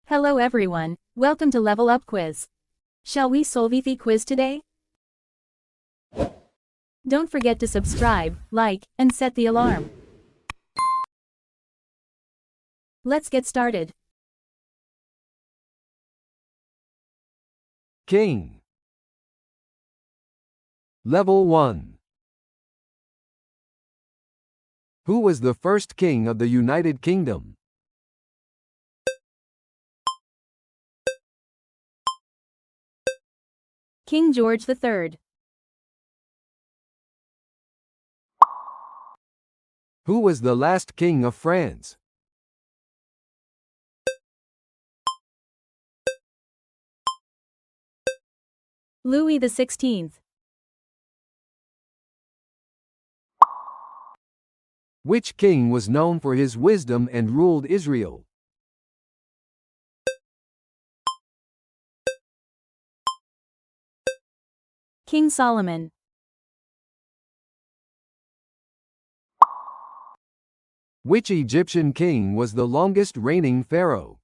Hello everyone, welcome to Level Up Quiz. Shall we solve the quiz today? Don't forget to subscribe, like, and set the alarm. Let's get started. King. Level 1. Who was the first king of the United Kingdom? King George III. Who was the last king of France? Louis XVI. Which king was known for his wisdom and ruled Israel? King Solomon. Which Egyptian king was the longest reigning pharaoh?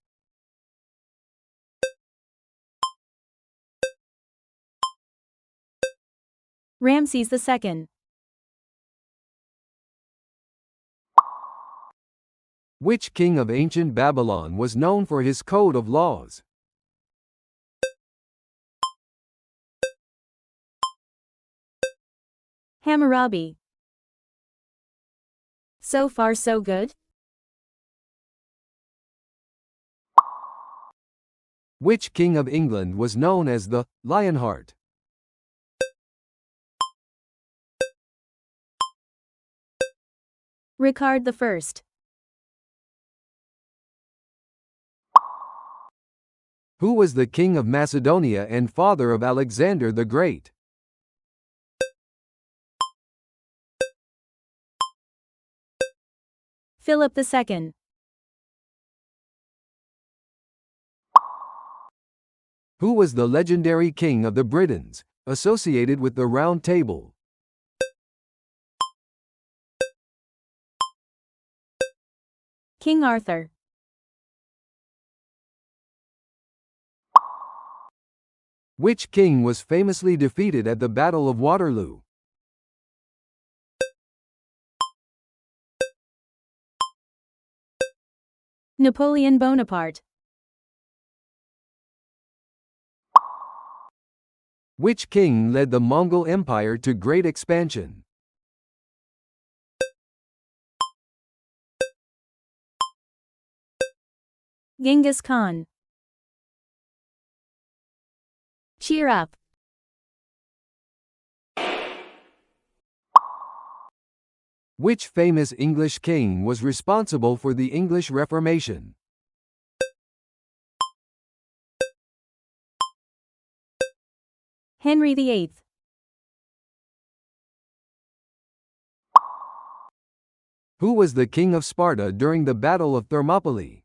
Ramses II. Which king of ancient Babylon was known for his code of laws? Hammurabi. So far so good? Which king of England was known as the Lionheart? Richard I. Who was the king of Macedonia and father of Alexander the Great? Philip II. Who was the legendary king of the Britons, associated with the Round Table? King Arthur. Which king was famously defeated at the Battle of Waterloo? Napoleon Bonaparte. Which king led the Mongol Empire to great expansion? Genghis Khan. Cheer up. Which famous English king was responsible for the English Reformation? Henry VIII. Who was the king of Sparta during the Battle of Thermopylae?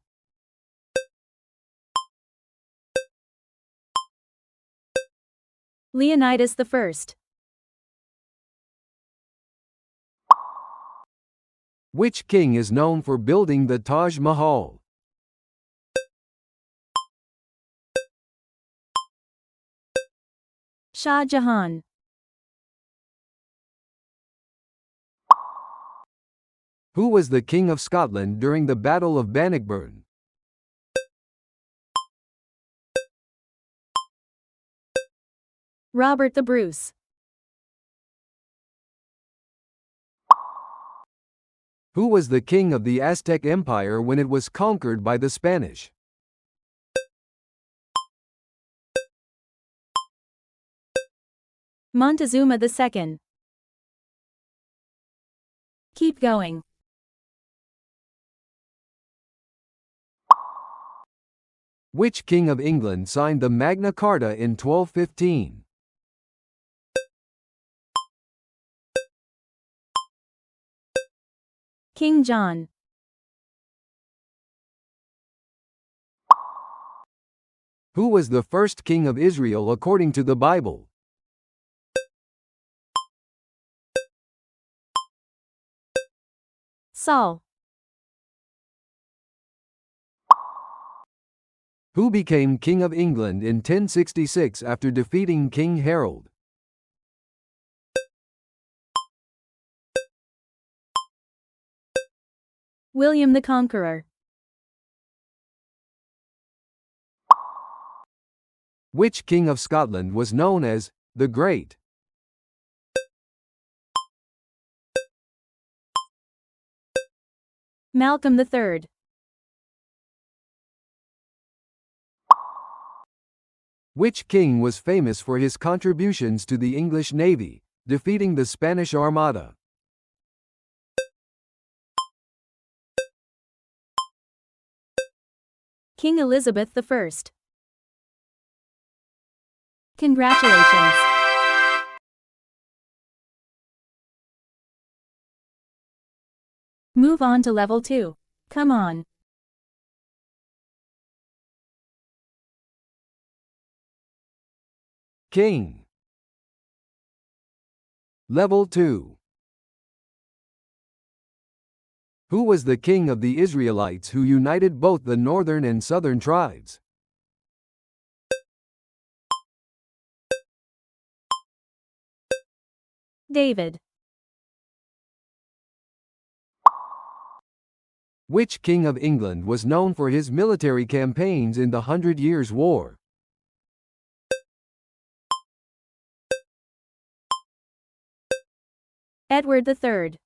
Leonidas I. Which king is known for building the Taj Mahal? Shah Jahan. Who was the king of Scotland during the Battle of Bannockburn? Robert the Bruce. Who was the king of the Aztec Empire when it was conquered by the Spanish? Montezuma II. Keep going. Which king of England signed the Magna Carta in 1215? King John. Who was the first king of Israel according to the Bible? Saul. Who became King of England in 1066 after defeating King Harold? William the Conqueror. Which King of Scotland was known as the Great? Malcolm III. Which king was famous for his contributions to the English navy, defeating the Spanish Armada? King Elizabeth I. Congratulations! Move on to level 2. Come on. King. Level 2. Who was the king of the Israelites who united both the northern and southern tribes? David. Which king of England was known for his military campaigns in the 100 Years' War? Edward III.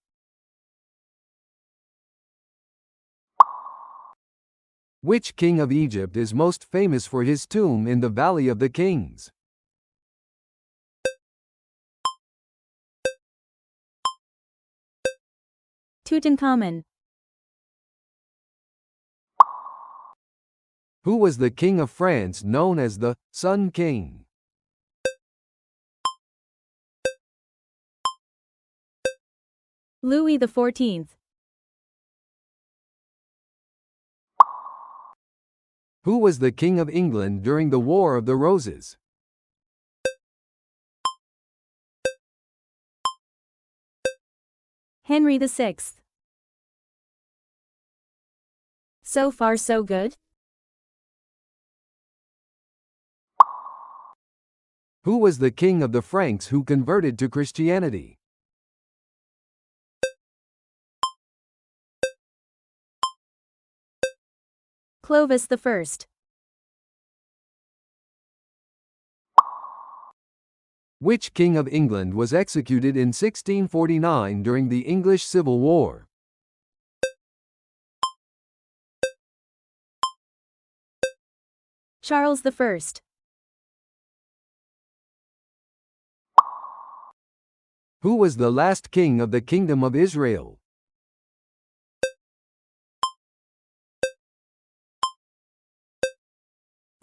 Which king of Egypt is most famous for his tomb in the Valley of the Kings? Tutankhamun. Who was the king of France known as the Sun King? Louis XIV. Who was the king of England during the War of the Roses? Henry VI. So far so good? Who was the king of the Franks who converted to Christianity? Clovis I. Which king of England was executed in 1649 during the English Civil War? Charles I. Who was the last king of the Kingdom of Israel?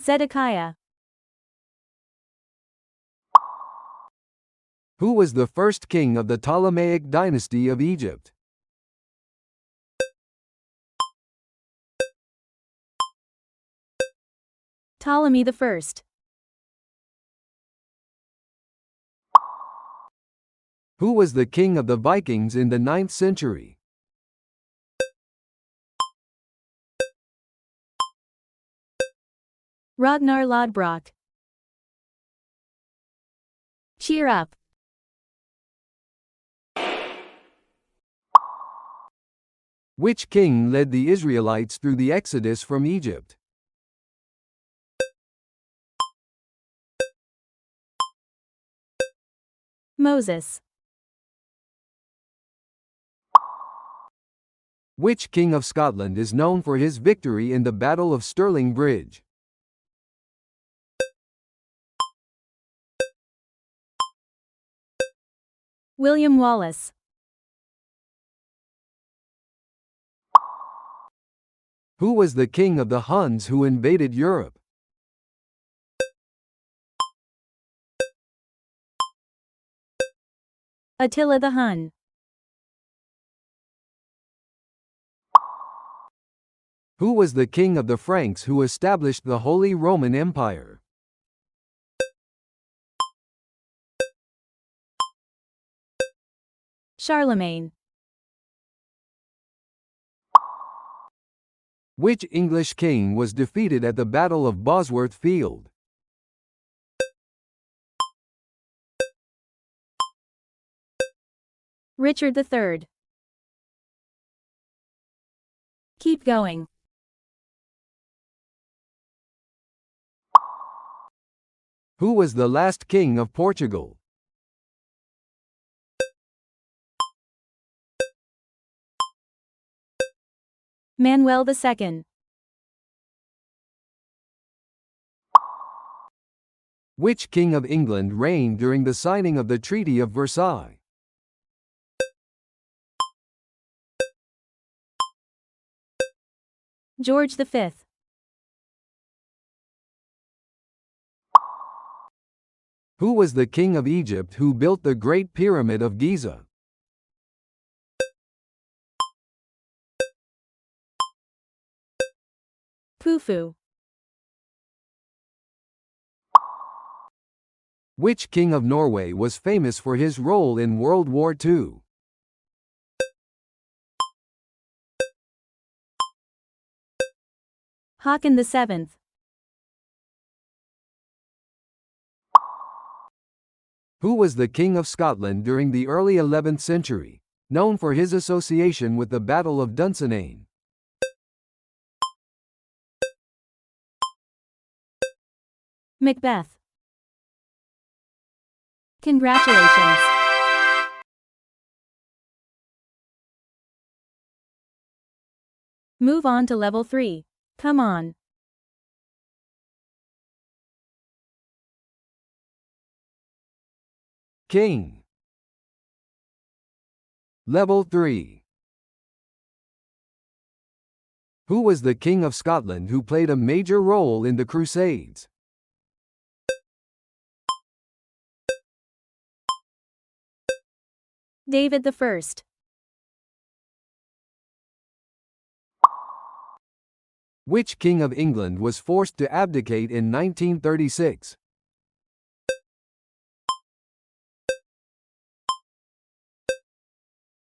Zedekiah. Who was the first king of the Ptolemaic dynasty of Egypt? Ptolemy I. Who was the king of the Vikings in the 9th century? Ragnar Lodbrok. Cheer up. Which king led the Israelites through the Exodus from Egypt? Moses. Which king of Scotland is known for his victory in the Battle of Stirling Bridge? William Wallace. Who was the king of the Huns who invaded Europe? Attila the Hun. Who was the king of the Franks who established the Holy Roman Empire? Charlemagne. Which English king was defeated at the Battle of Bosworth Field? Richard III. Keep going. Who was the last king of Portugal? Manuel II. Which king of England reigned during the signing of the Treaty of Versailles? George V. Who was the king of Egypt who built the Great Pyramid of Giza? Khufu. Which king of Norway was famous for his role in World War II? Haakon VII. Who was the king of Scotland during the early 11th century, known for his association with the Battle of Dunsinane? Macbeth. Congratulations! Move on to level 3. Come on. King. Level 3. Who was the King of Scotland who played a major role in the Crusades? David I. Which King of England was forced to abdicate in 1936?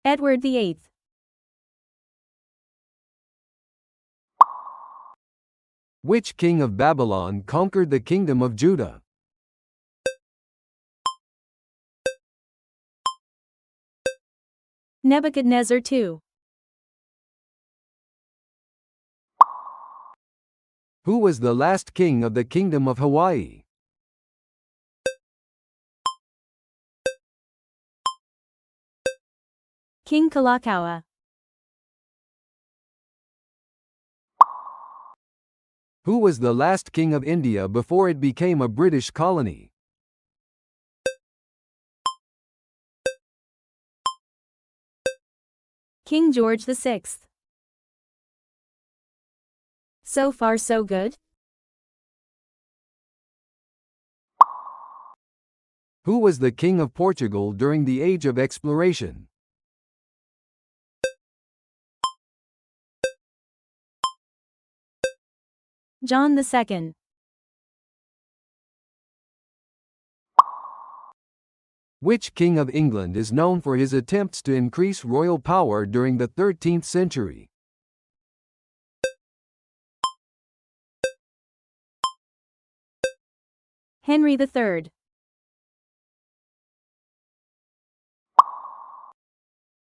Edward VIII. Which king of Babylon conquered the kingdom of Judah? Nebuchadnezzar II. Who was the last king of the kingdom of Hawaii? King Kalakaua. Who was the last king of India before it became a British colony? King George VI. So far so good? Who was the king of Portugal during the Age of Exploration? John II. Which king of England is known for his attempts to increase royal power during the 13th century? Henry III.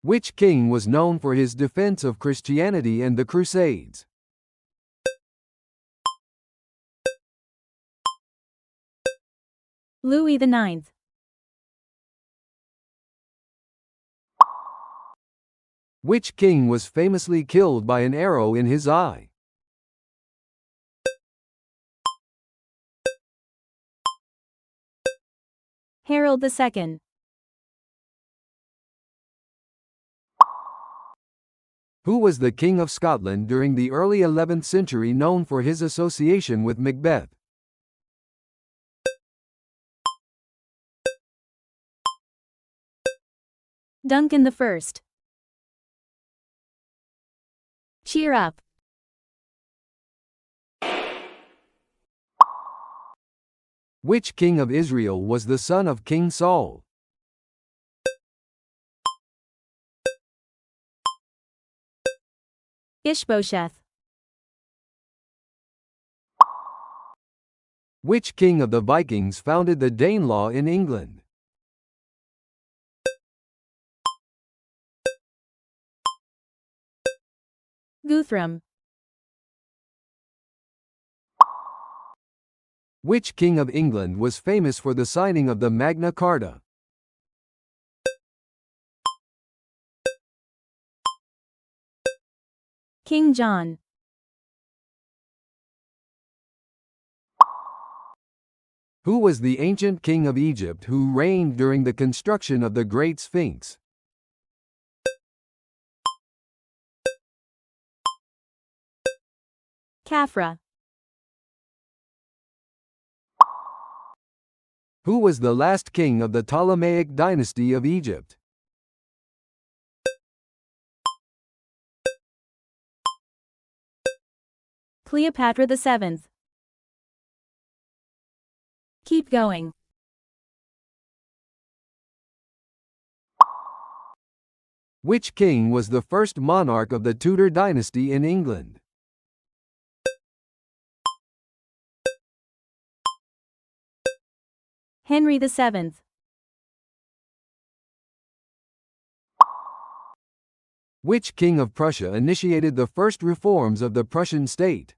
Which king was known for his defense of Christianity and the Crusades? Louis IX. Which king was famously killed by an arrow in his eye? Harold II. Who was the king of Scotland during the early 11th century known for his association with Macbeth? Duncan I. Cheer up. Which king of Israel was the son of King Saul? Ishbosheth. Which king of the Vikings founded the Danelaw in England? Guthrum. Which king of England was famous for the signing of the Magna Carta? King John. Who was the ancient king of Egypt who reigned during the construction of the Great Sphinx? Khafra. Who was the last king of the Ptolemaic dynasty of Egypt? Cleopatra VII. Keep going. Which king was the first monarch of the Tudor dynasty in England? Henry VII. Which king of Prussia initiated the first reforms of the Prussian state?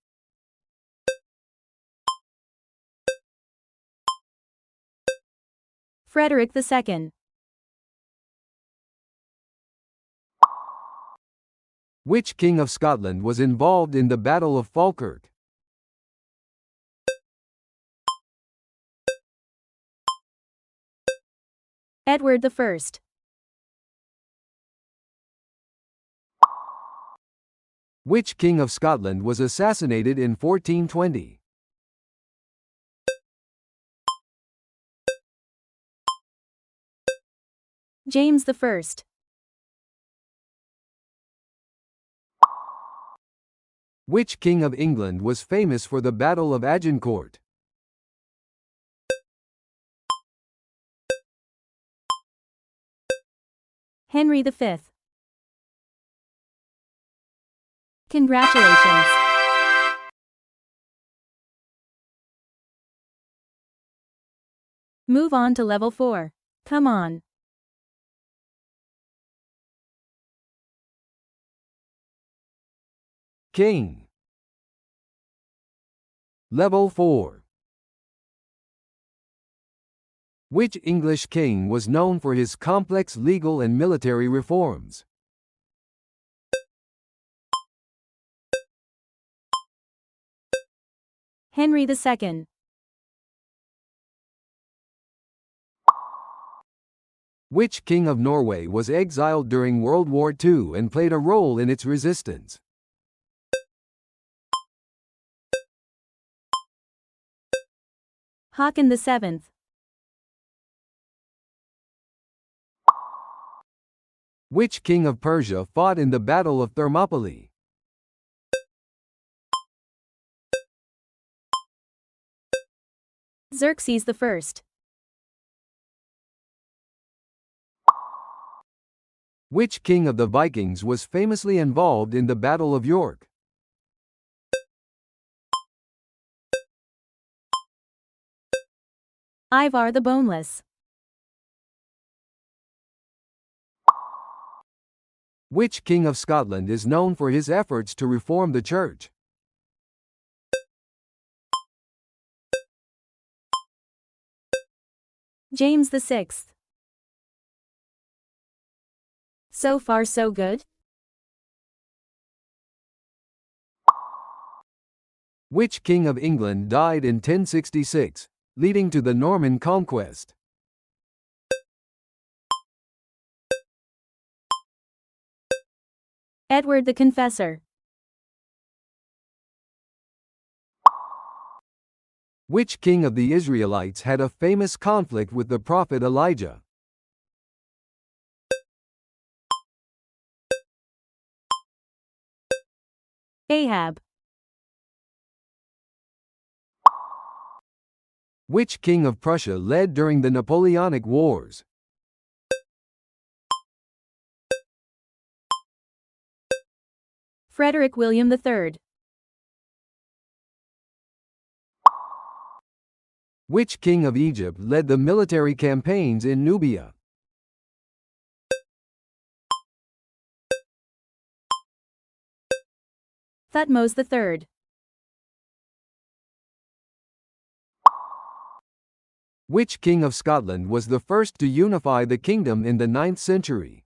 Frederick II. Which king of Scotland was involved in the Battle of Falkirk? Edward I. Which king of Scotland was assassinated in 1420? James I. Which king of England was famous for the Battle of Agincourt? Henry V. Congratulations! Move on to level 4. Come on. King. Level 4. Which English king was known for his complex legal and military reforms? Henry II. Which king of Norway was exiled during World War II and played a role in its resistance? Haakon VII. Which king of Persia fought in the Battle of Thermopylae? Xerxes I. Which king of the Vikings was famously involved in the Battle of York? Ivar the Boneless. Which king of Scotland is known for his efforts to reform the church? James VI. So far so good? Which king of England died in 1066, leading to the Norman conquest? Edward the Confessor. Which king of the Israelites had a famous conflict with the prophet Elijah? Ahab. Which king of Prussia led during the Napoleonic Wars? Frederick William III. Which king of Egypt led the military campaigns in Nubia? Thutmose III. Which king of Scotland was the first to unify the kingdom in the 9th century?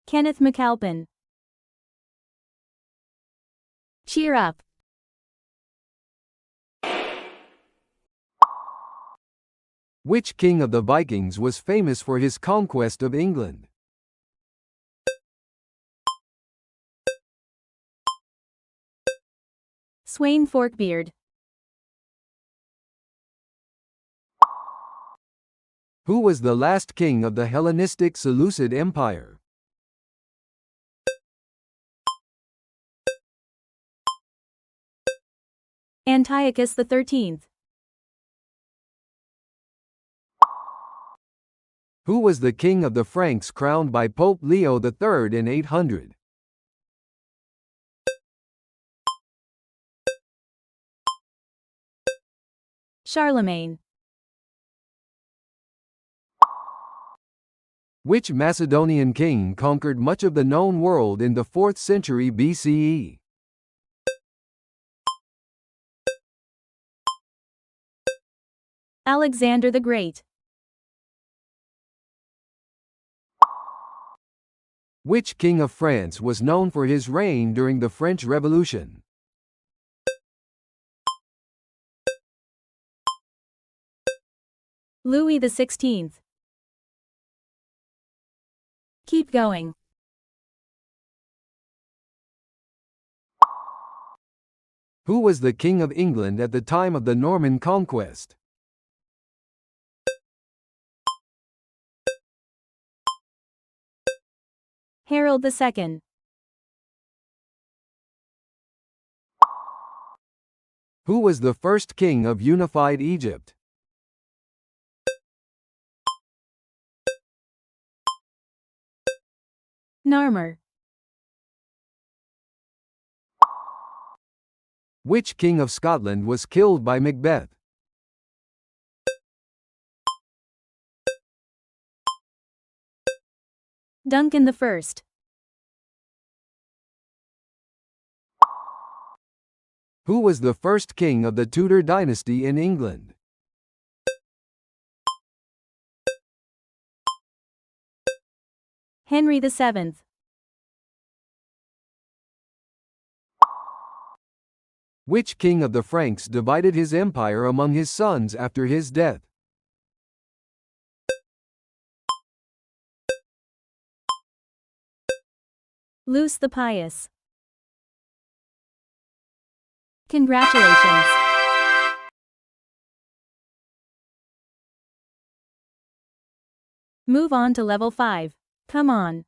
Kenneth MacAlpin. Cheer up. Which king of the Vikings was famous for his conquest of England? Sweyn Forkbeard. Who was the last king of the Hellenistic Seleucid Empire? Antiochus XIII. Who was the king of the Franks crowned by Pope Leo III in 800? Charlemagne. Which Macedonian king conquered much of the known world in the 4th century BCE? Alexander the Great. Which king of France was known for his reign during the French Revolution? Louis XVI. Keep going. Who was the king of England at the time of the Norman conquest? Harold II. Who was the first king of unified Egypt? Narmer. Which king of Scotland was killed by Macbeth? Duncan I. Who was the first king of the Tudor dynasty in England? Henry VII. Which king of the Franks divided his empire among his sons after his death? Luce the Pious. Congratulations! Move on to level 5. Come on.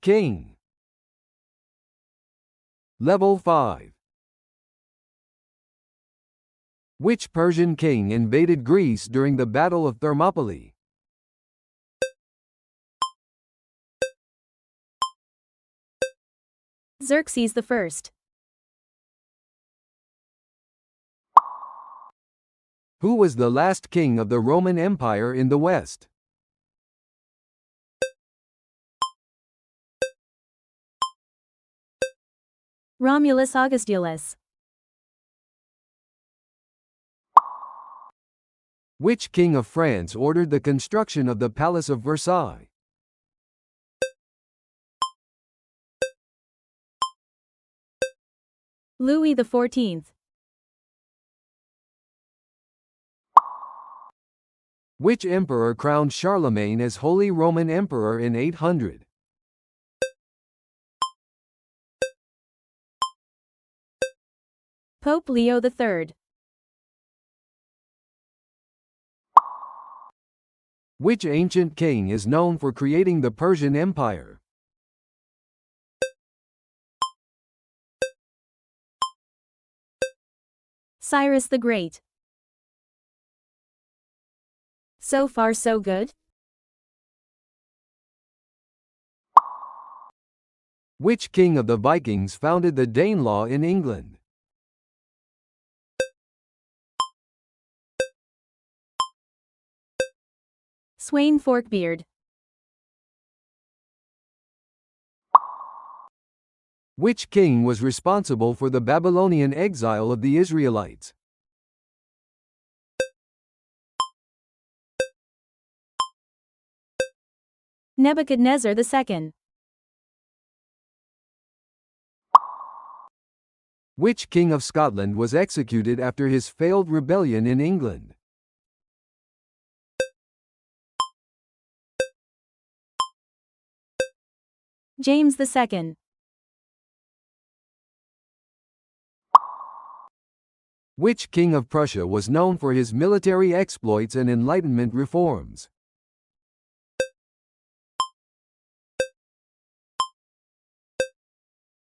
King. Level 5. Which Persian king invaded Greece during the Battle of Thermopylae? Xerxes I. Who was the last king of the Roman Empire in the West? Romulus Augustulus. Which king of France ordered the construction of the Palace of Versailles? Louis XIV. Which emperor crowned Charlemagne as Holy Roman Emperor in 800? Pope Leo III. Which ancient king is known for creating the Persian Empire? Cyrus the Great. So far so good? Which king of the Vikings founded the Danelaw in England? Sweyn Forkbeard. Which king was responsible for the Babylonian exile of the Israelites? Nebuchadnezzar II. Which king of Scotland was executed after his failed rebellion in England? James II. Which king of Prussia was known for his military exploits and Enlightenment reforms?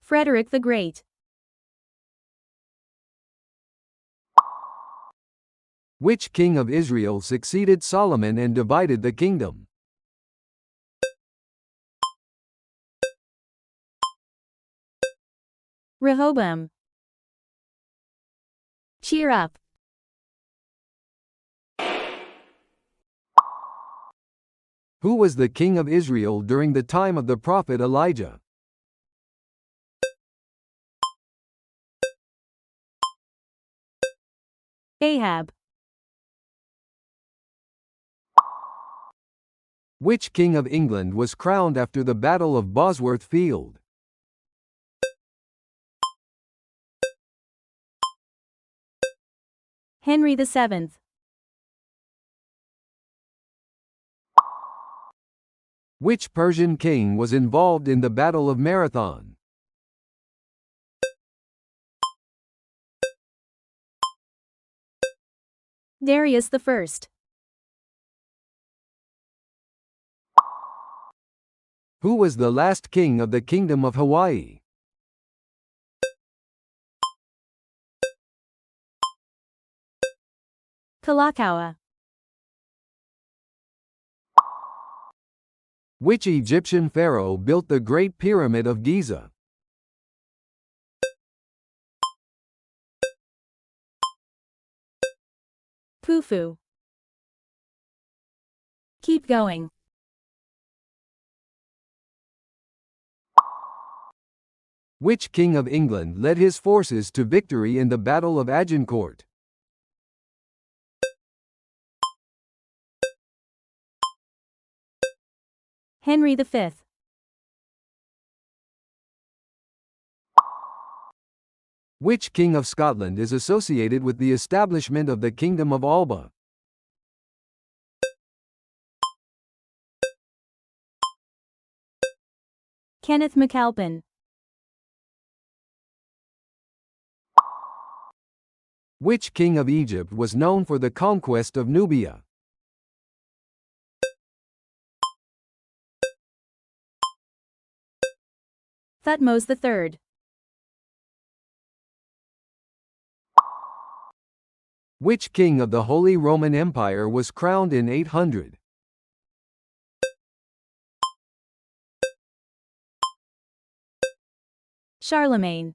Frederick the Great. Which king of Israel succeeded Solomon and divided the kingdom? Rehoboam. Cheer up. Who was the king of Israel during the time of the prophet Elijah? Ahab. Which king of England was crowned after the Battle of Bosworth Field? Henry VII. Which Persian king was involved in the Battle of Marathon? Darius I. Who was the last king of the Kingdom of Hawaii? Kalakaua. Which Egyptian pharaoh built the Great Pyramid of Giza? Khufu. Keep going. Which king of England led his forces to victory in the Battle of Agincourt? Henry V. Which king of Scotland is associated with the establishment of the Kingdom of Alba? Kenneth MacAlpin. Which king of Egypt was known for the conquest of Nubia? Thutmose III. Which king of the Holy Roman Empire was crowned in 800? Charlemagne.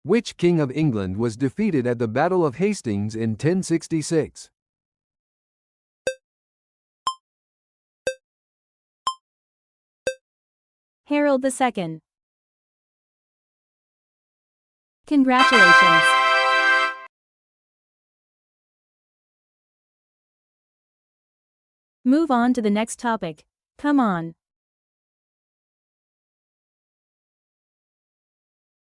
Which king of England was defeated at the Battle of Hastings in 1066? Harold II. Congratulations! Move on to the next topic. Come on.